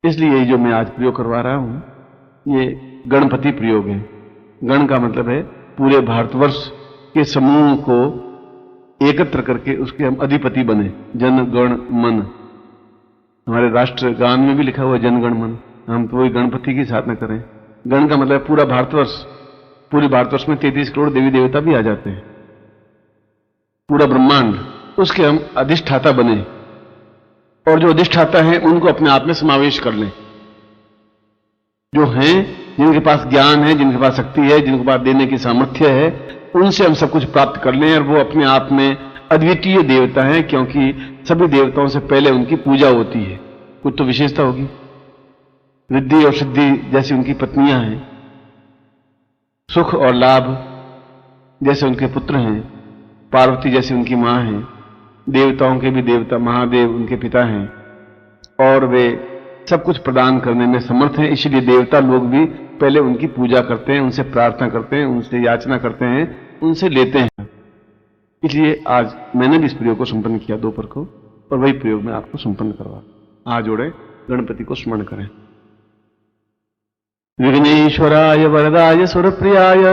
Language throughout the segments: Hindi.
इसलिए ये जो मैं आज प्रयोग करवा रहा हूं ये गणपति प्रयोग है। गण का मतलब है पूरे भारतवर्ष के समूह को एकत्र करके उसके हम अधिपति बने। जन गण मन, हमारे राष्ट्र गान में भी लिखा हुआ है जन गण मन। हम तो वही गणपति की साधना करें। गण का मतलब पूरा भारतवर्ष। पूरे भारतवर्ष में 33 करोड़ देवी देवता भी आ जाते हैं, पूरा ब्रह्मांड, उसके हम अधिष्ठाता बने और जो अधिष्ठाता है उनको अपने आप में समावेश कर लें। जो हैं, जिनके पास ज्ञान है, जिनके पास शक्ति है, जिनके पास देने की सामर्थ्य है, उनसे हम सब कुछ प्राप्त कर लें। और वो अपने आप में अद्वितीय देवता हैं, क्योंकि सभी देवताओं से पहले उनकी पूजा होती है। कुछ तो विशेषता होगी। रिद्धि और सिद्धि जैसी उनकी पत्नियां हैं, सुख और लाभ जैसे उनके पुत्र हैं, पार्वती जैसी उनकी मां हैं, देवताओं के भी देवता महादेव उनके पिता हैं, और वे सब कुछ प्रदान करने में समर्थ हैं। इसलिए देवता लोग भी पहले उनकी पूजा करते हैं, उनसे प्रार्थना करते हैं, उनसे याचना करते हैं, उनसे लेते हैं। इसलिए आज मैंने भी इस प्रयोग को संपन्न किया दोपहर को, और वही प्रयोग मैं आपको संपन्न करवा। हाथ जोड़े, गणपति को स्मरण करें। विघ्नेश्वराय वरदाय सुरप्रियाय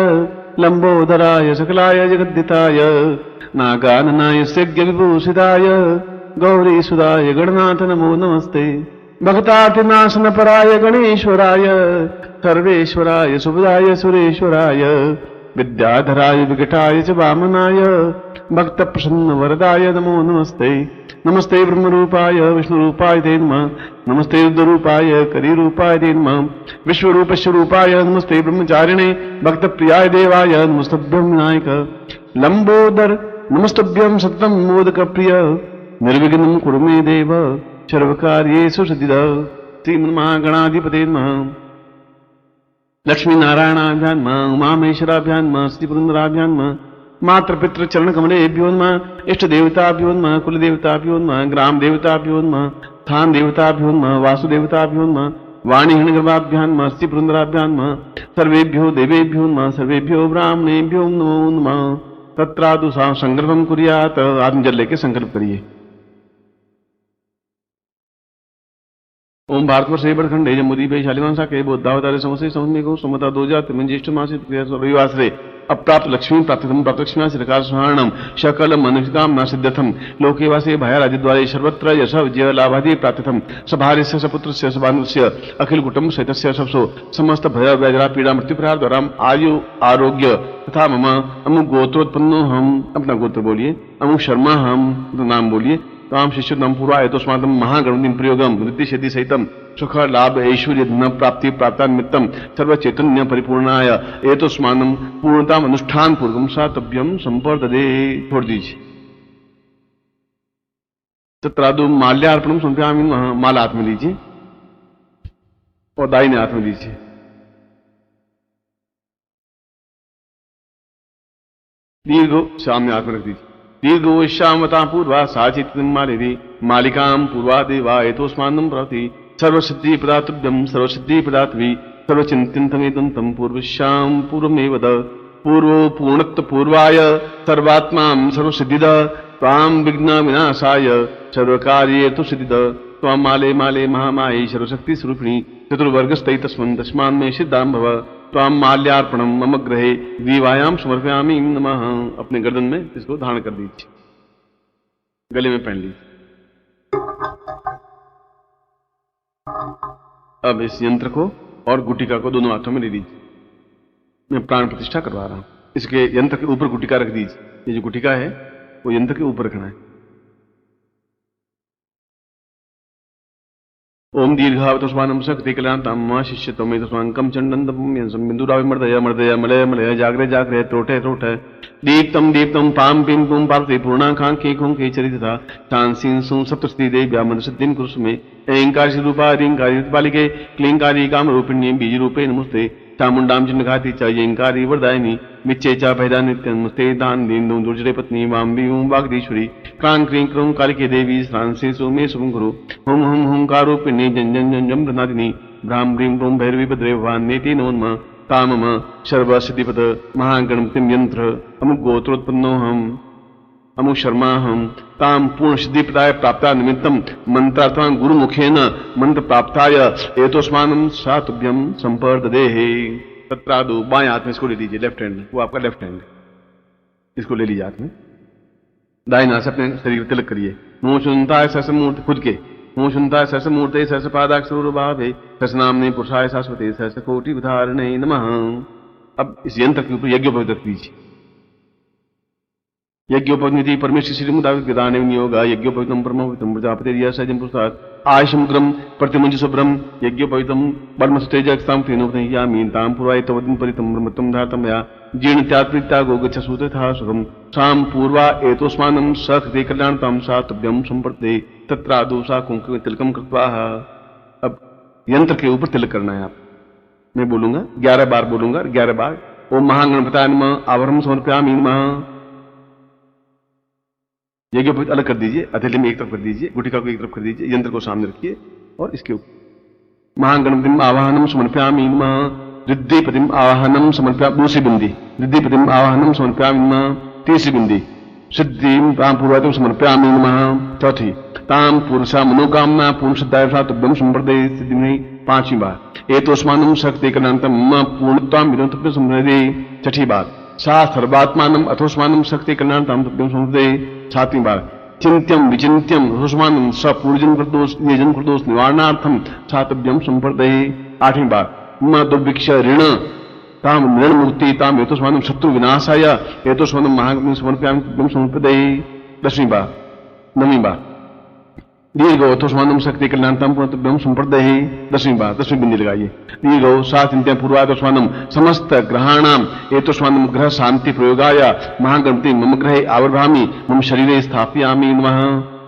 लंबोदराय सकलाय जगद्दिताय नागाननाय यज्ञ विभूषिताय गौरीसुदाय गणनाथ नमो नमस्ते। भक्तातिनाशन पराय गणेश्वराय सर्वेश्वराय सुभदाय सुरेश्वराय विद्याधराय विकटाय च वामनाय भक्त प्रसन्न वरदाय नमो नमस्ते। नमस्ते ब्रह्मरूपाय विष्णुरूपाय ते नमः। नमस्ते रुद्ररूपाय करीरूपाय ते नमः। विश्वरूपस्य रूपाय नमस्ते ब्रह्मचारिणे भक्त प्रियाय देवाय नमस्तभ्यं विनायक लंबोदर नमस्तभ्यं सततं मोदक प्रिय निर्विघ्नं कुरु मे देव सर्वकार्येषु सिद्धिदा। श्रीमन्महागणाधिपते नमः। लक्ष्मी नारायणाभ्यां नमः। उमामेश्वराभ्यां नमः। श्रीपुरन्दराभ्यां नमः। मात्र पितृ चरण कमलेभ्यो नमः। इष्ट देवताभ्यो नमः। कुल देवताभ्यो नमः। ग्राम देवताभ्यो नमः। स्थान देवताभ्यो नमः। वासुदेवताभ्यो नमः। वाणी हिरण्यगर्भाभ्यां नमः। श्रीपुरन्दराभ्यां नमः। सर्वेभ्यो देवेभ्यो नमः। सर्वेभ्यो ब्राह्मणेभ्यो नमो नमः। तत्रादु संकल्पं कुर्यात्। आत्म जल लेके संकल्प करिए। ओम भारतवर्ष बड़खंडे जम्बूद्वीपे शालिवांसा के बोधावतारे समस्ते समन्वय को समता 2000 ज्येष्ठ मासिक रविवासरे अप्राप्त लक्ष्मी प्राप्तम प्राप्त लक्ष्मी श्रीकार स्मरणम सकल मनुष्यकामना सिद्धथम लोकेवासे भयाराजद्वारे सर्वत्र यश विजय लाभादि प्राप्तथम सभार्यस्य सपुत्रस्य सभानुस्य अखिल कुटुंब सहितस्य सबसो समस्त भय व्यजरा पीड़ा मृत्युप्रहार द्वारा आयु आरोग्य तथा मम अमुक गोत्रोत्पन्नो हम, अपना गोत्र बोलिए, अमुक शर्मा हम, नाम बोलिए, ताम शिष्य नम पूर्वा एतोस्मादम महागणपति प्रयोगम वृद्धि सिद्धि सहितम सुख लाभ ऐश्वर्य धन प्राप्ति प्राप्तान्मित्तम सर्व चैतन्य परिपूर्णाय एतोस्मादम पूर्णताम अनुष्ठान पूर्वम सातभ्यम संपर्ददे। छोड़ दीजिए। तत्रादु माल्यार्पणम समर्पयामि। माला हाथ में लीजिए और दाहिने हाथ में लीजिए। दीर्घो सामने हाथ में रख दीजिए। दीर्घो श्यामता पूर्वा साचित मालिनी मालिकां पूर्वा देवा एतोस्मानं प्रति सर्वसिद्धि प्रदातव्यं सर्वसिद्धि प्रदातवी सर्वचिंतनमेदंतं पूर्वश्याम पूर्वमेव द पूर्वो पूर्णत्व पूर्वाय सर्वात्मां सर्वसिद्धिद त्वां विघ्न विनाशाय सर्वकार्येषु सिद्धिद त्वां माले माले महामाये सर्वशक्ति स्वरूपिणी चतुर्वर्गस्थै तस्मान् मे सिद्धां भव त्वां माल्यार्पणम मम ग्रहे दीवायाम समर्पयामि नमः। अपने गर्दन में इसको धारण कर दीजिए, गले में पहन लीजिए। अब इस यंत्र को और गुटिका को दोनों हाथों में ले लीजिए। मैं प्राण प्रतिष्ठा करवा रहा हूं। इसके यंत्र के ऊपर गुटिका रख दीजिए। ये जो गुटिका है वो यंत्र के ऊपर रखना है। ओम दीर्घावतस्मानं शक्ति कल्याणं शिष्य तमे तस्मांकम चंडनदम बिंदुरावि मर्दय मर्दय Malay Malay जागरे जागरे त्रोटे त्रोटे Deeptam Deeptam palm Pym पुम पार्थे पूर्णाकांक्षे खुंखे चरितथा चांसीन सुम सप्तस्ति देव्या मनसिद्धिं कुरुष्मे ऐंकारी रूपा रींकारी बालिके क्लींकारी काम रूपिणी बीज रूपे नमस्ते चामुंडाम चिन्हघाती च यंकारी वरदायिनी विच्चे च भैदा नित्यनमस्ते दान दीन दुर्जरे पत्नी वाम्बी ओम वागदीश्वरी क्रां क्रीं क्रूं कालिके देवी श्रांसे सुमे शुभं गुरु हुम हुम हुंकारोपिणी जन जन जन जम प्रनादिनी भ्राम ब्रीं ब्रूं भैरवी भद्रे वान्नेति नोन्म तामम सर्व सिद्धिपद महागणपतिम यंत्र अमुक गोत्रोत्पन्नो हम अमु शर्मा हम ताम पूर्ण सिद्धि प्रदाय प्राप्ता निमित्तम मंत्रार्थान गुरु मुखेन मंत्र प्राप्ताय एतोस्मानं सातुभ्यम संपर्ददेहि। तत्रादु बाएं हाथ में इसको ले लीजिए, लेफ्ट हैंड, वो आपका लेफ्ट हैंड, इसको ले लीजिए हाथ में। दाहिने हाथ से अपने शरीर पर तिलक करिए। मुंह सुनताय सहस मूर्ति, खुद के मुंह सुनताय सहस मूर्ते सहस पादाक्षर भावे सहस नामने पुरुषाय शाश्वते सहस कोटि विधारणे नमः। अब इस यंत्र के ऊपर यज्ञोपवीत रख दीजिए। यज्ञोपनिधि परमेश्वर श्री मुदाविक विधाने विनियोगा यज्ञोपवितम परमोपवितम प्रजापति सजम पुस्तक आयुषमुग्रम प्रतिमुंज शुभ्रम यज्ञोपवितम परमस्तेजक्ताम तेनोपनयामी ताम पुराय तवदिन परितम ब्रह्मत्वम धातम या जीर्ण त्यात्रिता गोगच्छ सूत्रथा सुखम साम पूर्वा एतोस्मानं सकृते कल्याणताम सातभ्यम संपर्ते तत्रादो सा कुंकुम तिलकम कृत्वा। अब यंत्र के ऊपर तिलक करना है आप। मैं बोलूंगा 11 बार, बोलूंगा 11 बार। ओम महागणपताय नमः आवरणम समर्पयामि नमः। यज्ञोपवीत अलग कर दीजिए, हथेली में एक तरफ कर दीजिए, गुटिका को एक तरफ कर दीजिए, यंत्र को सामने रखिए और इसके ऊपर महागणपतिम आवाहनम समर्पयामि नमः। रिद्धिपतिम आवाहनम समर्पयामि, दूसरी बिंदी, रिद्धिपतिम आवाहनम समर्पयामि नमः। तीसरी बिंदी, सिद्धिम ताम पूर्वातम समर्पयामि नमः। चौथी, ताम पुरुषा मनोकामना पूर्ण सिद्धाय तुभ्यम संप्रदे सिद्धि में। पांचवी बार, एतोस्मानं शक्ति कल्याणतम मम पूर्णत्वाम विनोतभ्यम संप्रदे। छठी बार, सा सर्वात्मानम अथोस्मानं शक्ति कल्याणतम तुभ्यम संप्रदे। सातवीं बार, चिंत्यम विचिंत्यम अथोस्मानं सपूर्जन कृतोष निजन कृतोष निवारणार्थम सातभ्यम संप्रदे। आठवीं बार, मम दुर्भिक्ष ऋण ताम ऋण मुक्ति ताम एतोस्मानं शत्रु विनाशाय एतोस्मानं महागणपतिं समर्पयामि तुभ्यम संप्रदे। 10वीं बार, 9वीं बार, दीर्घो अथोस्मानं शक्ति कल्याणतम तुभ्यम संप्रदे। 10वीं बार, 10वीं बिंदी लगाइए। दीर्घो सा चिंत्य पूर्वातोस्मानं समस्त ग्रहाणाम एतोस्मानं ग्रह शांति प्रयोगाय महागणपति मम ग्रहे आवर्भामि मम शरीरे स्थापयामि नमः।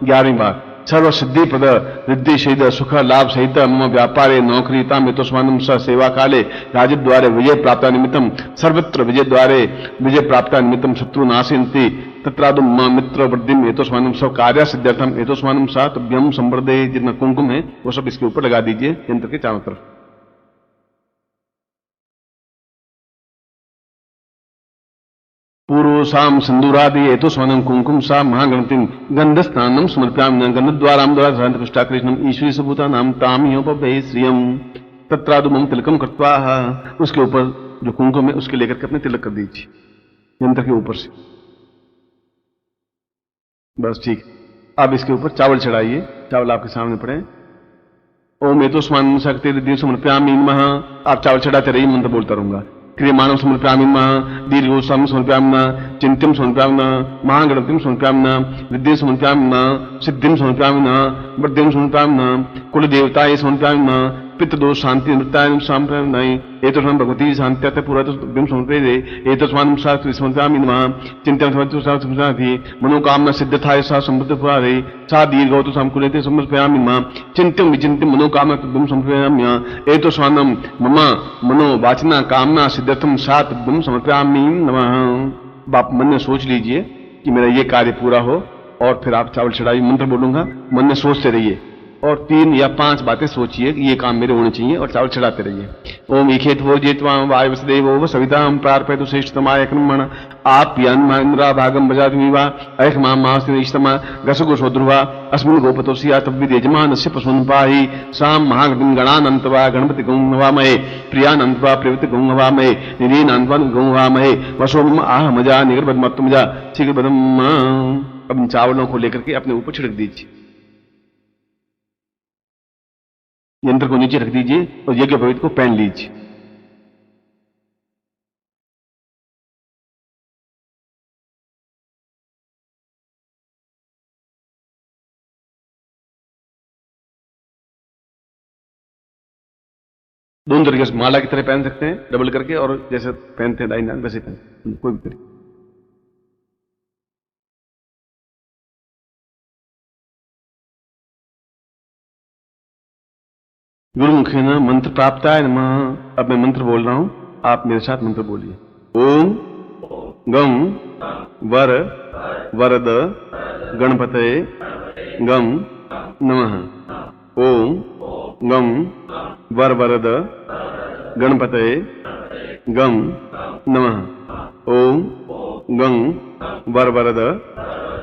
11वीं बार, सर्व सिद्धि पद रिद्धि सहित सुख लाभ सहित मम व्यापारे नौकरी ताम एतोस्मानं स सेवा काले राजद्वारे विजय प्राप्ता निमित्तम सर्वत्र विजय द्वारे विजय प्राप्ता निमित्तम शत्रु नाशयन्ति तत्रादु मम मित्र वृद्धिम एतोस्मानं सब कार्य सिद्ध्यर्थम एतोस्मानं सातभ्यम संप्रदे। जितना कुंकुम है वो सब इसके ऊपर लगा दीजिए, यंत्र के चारों तरफ। पूर्व साम सिंदूरादि एतोस्मानं कुंकुम सा महागणपतिं गंधस्नानं समर्पयामि गंधद्वाराम द्वारा शांत पुष्टा कृष्णम ईश्वरी सबूता नाम तामियोपभे श्रियम तत्रादु मम तिलकम कृत्वा। उसके ऊपर जो कुंकुम है उसके लेकर के अपने तिलक कर दीजिए यंत्र के ऊपर से। बस ठीक। अब इसके ऊपर चावल चढ़ाइए, चावल आपके सामने पड़े। ओम एतोस्मानं शक्ति रिद्धि समर्पयामि नमः। आप चावल चढ़ाते रहिए, मंत्र बोलता रहूंगा। क्रियमाणं समर्पयामि नमः। दीर्घोत्सवं समर्पयामि नमः। चिंत्यं समर्पयामि नमः। महागणपतिं समर्पयामि नमः। रिद्धिं समर्पयामि नमः। सिद्धिं समर्पयामि नमः। वृद्धिं समर्पयामि नमः। कुलदेवताय समर्पयामि नमः। पितृदोष शांति निवृत्ताय समर्पयामि। एतोस्मानं भगवती शान्त्यर्थ पूर्वतः समर्पये। एतोस्मानं शास्त्रे समर्पयामि नमः। चिंत्यं समर्पयामि मनोकामना सिद्धताय सा समृद्धपुरारे सा दीर्घवतु समकुलेते समर्पयामि नमः। चिंत्यं विचिन्त्यं मनोकामना तुभ्यं समर्पयामि। एतोस्मानं मम मनो वाचना कामना सिद्धर्थम सातभ्यम समर्पयामि नमः। आप मन में सोच लीजिए कि मेरा ये कार्य पूरा हो और फिर आप चावल चढ़ाइए। मंत्र बोलूंगा, मन में सोचते रहिए और 3 या 5 बातें सोचिए कि ये काम मेरे होने चाहिए और चावल चढ़ाते रहिए। ओम इखेत वो जेतवाम वायुवसदेवो सविताम प्रार्पयतु श्रेष्ठतमाय कर्मण आप यन्मान्द्रा भागम बजातुमिवा ऐख मां मास्तिष्ठमा गसगुसो ध्रुवा अस्मिन् गोपतोसिया तद्विद यजमानस्य पशून् पाहि साम महागणपतिं गणानन्तवा गणपति गौं नवामहे प्रियानन्तवा प्रियवति गौं नवामहे निरीनान्तवा गौं नवामहे वसो मम आह मजा निगर्भमत्तमजा शीघ्रपदम। अब इन चावलों को लेकर के अपने ऊपर छिड़क दीजिए। यंत्र को नीचे रख दीजिए और यज्ञोपवीत को पहन लीजिए। दोनों तरीके से माला की तरह पहन सकते हैं, डबल करके, और जैसे पहनते हैं दाइन वैसे पहन, कोई भी तरीके। गुरुमुखेन मंत्र प्राप्ताय नमः। अब मैं मंत्र बोल रहा हूं, आप मेरे साथ मंत्र बोलिए। ओम गम वर वरद गणपतये गम नमः। ओम गम वर वरद गणपतये गम नमः। ओम गम वर वरद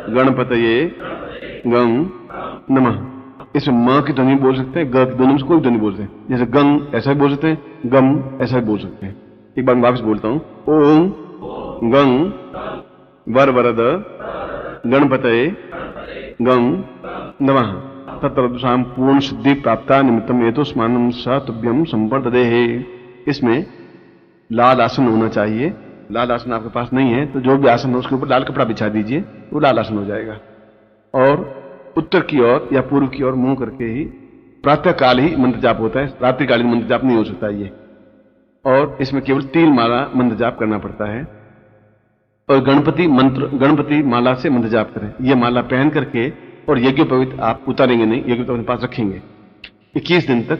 गणपतये गं नमः। इसमें म की ध्वनि बोल सकते हैं, ग की दोनों में से कोई ध्वनि बोल सकते हैं। जैसे गंग ऐसा भी बोल सकते हैं, गम ऐसा भी बोल सकते हैं। एक बार वापस बोलता हूं। ओम गंग वर वरद गणपतये गं नमः। तत्तदुषाम पूर्ण सिद्धि प्राप्ता निमित्तम एतोस्मानं स तुभ्यं संवर्धते। इसमें लाल आसन होना चाहिए। लाल आसन आपके पास नहीं है तो जो भी आसन हो उसके ऊपर लाल कपड़ा बिछा दीजिए, वो लाल आसन हो जाएगा। और उत्तर की ओर या पूर्व की ओर मुंह करके ही प्रातः काल ही मंत्र जाप होता है, रात्रिकालीन मंत्र जाप नहीं हो सकता ये। और इसमें केवल 3 माला मंत्र जाप करना पड़ता है। और गणपति माला से मंत्र जाप करें। ये माला पहन करके और यज्ञोपवीत आप उतारेंगे नहीं, यज्ञोपवीत अपने पास रखेंगे। 21 दिन तक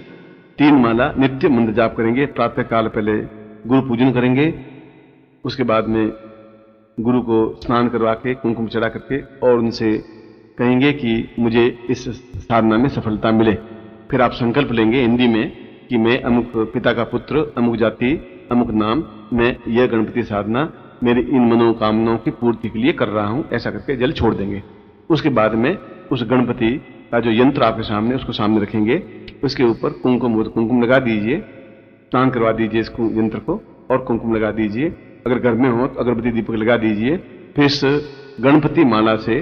3 माला नित्य मंत्र जाप करेंगे। प्रातः काल पहले गुरु पूजन करेंगे, उसके बाद में गुरु को स्नान करवा के कुमकुम चढ़ा करके और उनसे कहेंगे कि मुझे इस साधना में सफलता मिले। फिर आप संकल्प लेंगे हिंदी में कि मैं अमुक पिता का पुत्र, अमुक जाति, अमुक नाम, मैं यह गणपति साधना मेरी इन मनोकामनाओं की पूर्ति के लिए कर रहा हूं, ऐसा करके जल छोड़ देंगे। उसके बाद में उस गणपति का जो यंत्र आपके सामने उसको सामने रखेंगे, उसके ऊपर कुमकुम लगा दीजिए, स्नान करवा दीजिए इस यंत्र को और कुमकुम लगा दीजिए। अगर घर में हो तो अगरबत्ती दीपक लगा दीजिए। फिर इस गणपति माला से,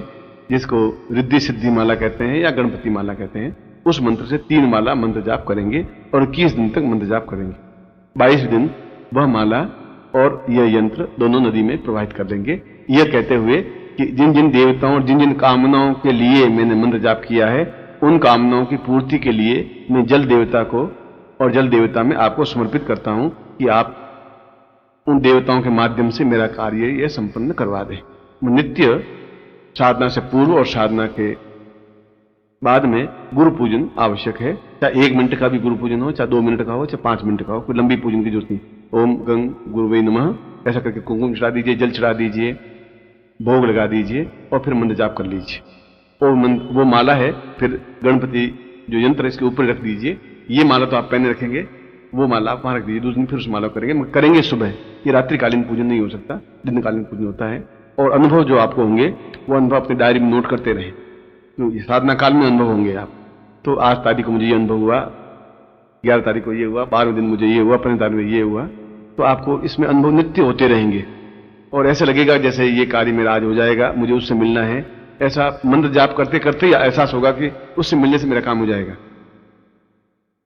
जिसको रिद्धि सिद्धि माला कहते हैं या गणपति माला कहते हैं, उस मंत्र से 3 माला मंत्र जाप करेंगे और 21 दिन तक मंत्र जाप करेंगे। 22 दिन वह माला और यह यंत्र दोनों नदी में प्रवाहित कर देंगे, यह कहते हुए कि जिन जिन देवताओं और जिन जिन कामनाओं के लिए मैंने मंत्र जाप किया है, उन कामनाओं की पूर्ति के लिए मैं जल देवता को और जल देवता में आपको समर्पित करता हूं कि आप उन देवताओं के माध्यम से मेरा कार्य यह संपन्न करवा दें। नित्य साधना से पूर्व और साधना के बाद में गुरु पूजन आवश्यक है। चाहे 1 मिनट का भी गुरु पूजन हो, चाहे 2 मिनट का हो, चाहे 5 मिनट का हो, कोई लंबी पूजन की जरूरत नहीं। ओम गंग गुरुवे नमः ऐसा करके कुमकुम चढ़ा दीजिए, जल चढ़ा दीजिए, भोग लगा दीजिए और फिर मंत्र जाप कर लीजिए। और वो माला है फिर गणपति जो यंत्र है इसके ऊपर रख दीजिए। ये माला तो आप पहने रखेंगे, वो माला आप वहां रख दीजिए। दूसरे दिन फिर उस माला को करेंगे सुबह। ये रात्रिकालीन पूजन नहीं हो सकता, दिनकालीन पूजन होता है। और अनुभव जो आपको होंगे वो अनुभव अपनी डायरी में नोट करते रहें, तो साधना काल में अनुभव होंगे आप। तो आज तारीख को मुझे ये अनुभव हुआ, 11 तारीख को ये हुआ, 12वें दिन मुझे ये हुआ, 15 तारीख में ये हुआ। तो आपको इसमें अनुभव नित्य होते रहेंगे और ऐसे लगेगा जैसे ये कार्य मेरा आज हो जाएगा, मुझे उससे मिलना है। ऐसा मंत्र जाप करते करते या एहसास होगा कि उससे मिलने से मेरा काम हो जाएगा,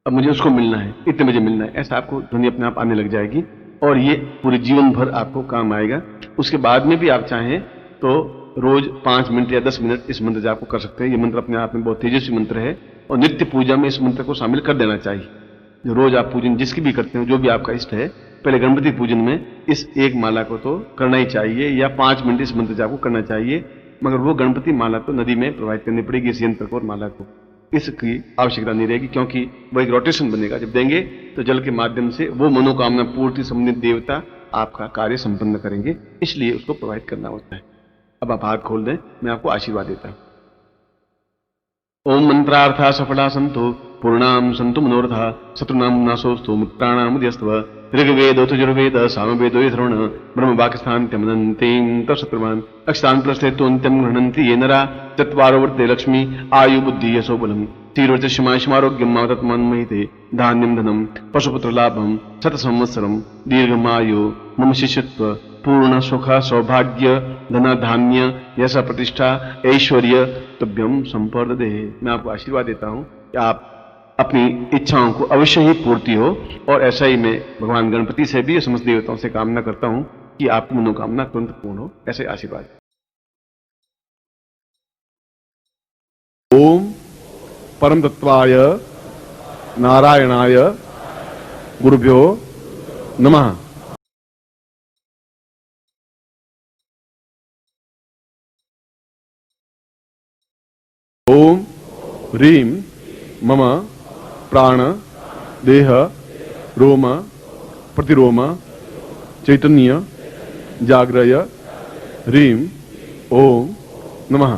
अब मुझे उसको मिलना है, इतने बजे मिलना है। ऐसा आपको ध्वनि अपने आप आने लग जाएगी और ये पूरे जीवन भर आपको काम आएगा। उसके बाद में भी आप चाहें तो रोज 5 मिनट या 10 मिनट इस मंत्र जाप को कर सकते हैं। ये मंत्र अपने आप में बहुत तेजस्वी मंत्र है और नित्य पूजा में इस मंत्र को शामिल कर देना चाहिए। जो रोज आप पूजन जिसकी भी करते हो, जो भी आपका इष्ट है, पहले गणपति पूजन में इस एक माला को तो करना ही चाहिए या 5 मिनट इस मंत्र जाप को करना चाहिए। मगर वो गणपति माला तो नदी में प्रवाहित करनी पड़ेगी, इस यंत्र को और माला को। इसकी आवश्यकता नहीं रहेगी क्योंकि वह एक रोटेशन बनेगा। जब देंगे तो जल के माध्यम से वो मनोकामना पूर्ति संबंधित देवता आपका कार्य संपन्न करेंगे, इसलिए उसको प्रवाहित करना होता है। अब आप हाथ खोल दें, मैं आपको आशीर्वाद देता हूं। ओम मंत्रार्था सफला संतो पूर्णाम संतु मनोरथा शत्रुनाम नाशोस्तु मित्राणाम उदयस्तव ऋग्वेद यजुर्वेद सामवेदो यथर्वण ब्रह्म वाक्स्थान त्यमनन्तीं तत्शत्रुवान् अक्षतान् प्लस्तेत्वन्त्यं गृह्णन्ति ये नरा चत्वारो वर्ते लक्ष्मी आयु बुद्धि यशो बलम् तीर्वचमारोग्यम तत्मन्महिते धान्यम धनम पशुपुत्र लाभम शत संवत्सरम दीर्घमायु मम शिष्यत्व पूर्ण सुख सौभाग्य धन धान्य यश प्रतिष्ठा ऐश्वर्य तुभ्यम संपर्दे। मैं आपको आशीर्वाद देता हूं कि आप अपनी इच्छाओं को अवश्य ही पूर्ति हो और ऐसा ही मैं भगवान गणपति से भी समस्त देवताओं से कामना करता हूं कि आपकी मनोकामना तुरंत पूर्ण हो। ऐसे आशीर्वाद। ओम परम तत्वाय नारायणाय गुरुभ्यो नमः। ओम ह्रीं मम प्राण देह रोम प्रतिरोम चैतन्य जाग्रय ह्रीं ओम नमः।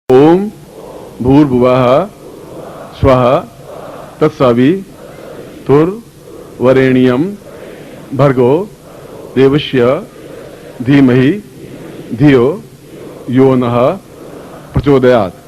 ओम भूर्भुवः स्वः तत्सवितुर्वरेण्यं वरेण्यम भर्गो देवस्य धीमहि धियो यो नः प्रचोदयात्।